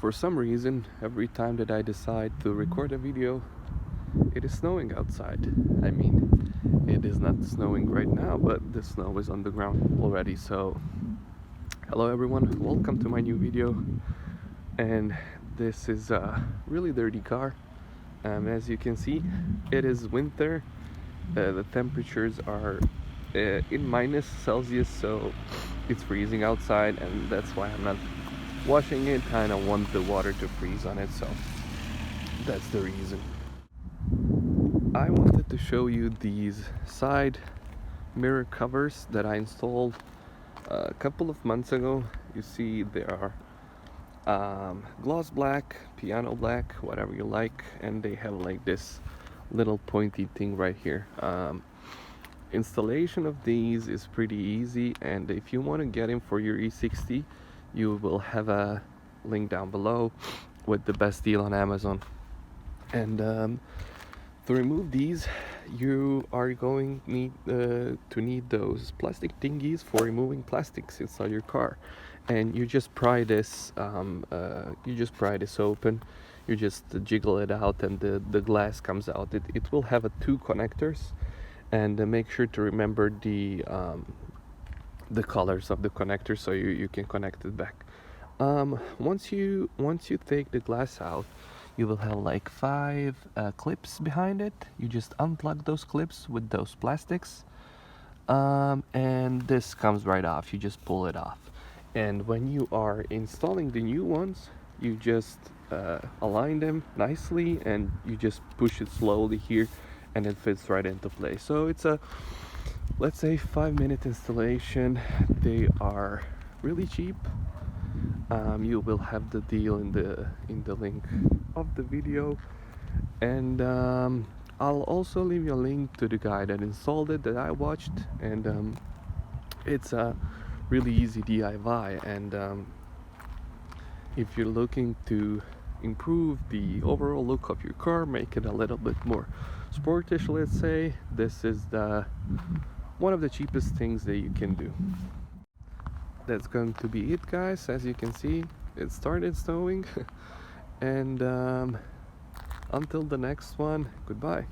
For some reason, every time that I decide to record a video, it is snowing outside. I mean, it is not snowing right now, but the snow is on the ground already. So hello everyone, welcome to my new video. And this is a really dirty car. As you can see, it is winter. The temperatures are in minus Celsius, so it's freezing outside, and that's why I'm not washing it. I don't want the water to freeze on it, so that's the reason. I wanted to show you these side mirror covers that I installed a couple of months ago. You see they are gloss black, piano black, whatever you like, and they have like this little pointy thing right here. Installation of these is pretty easy, and if you want to get them for your E60, you will have a link down below with the best deal on Amazon. And to remove these, you are going to need those plastic thingies for removing plastics inside your car. And you just pry this open. You just jiggle it out, and the glass comes out. It will have two connectors, and make sure to remember the colors of the connector so you can connect it back. Once you take the glass out, you will have like 5 clips behind it. You just unplug those clips with those plastics, and this comes right off. You just pull it off, and when you are installing the new ones, you just align them nicely, and you just push it slowly here, and it fits right into place. So it's a, let's say, 5-minute installation. They are really cheap. You will have the deal in the link of the video, and I'll also leave you a link to the guy that installed it that I watched, and it's a really easy DIY. And if you're looking to improve the overall look of your car, make it a little bit more sportish, let's say, this is one of the cheapest things that you can do. That's going to be it, guys. As you can see, it started snowing. And until the next one, goodbye.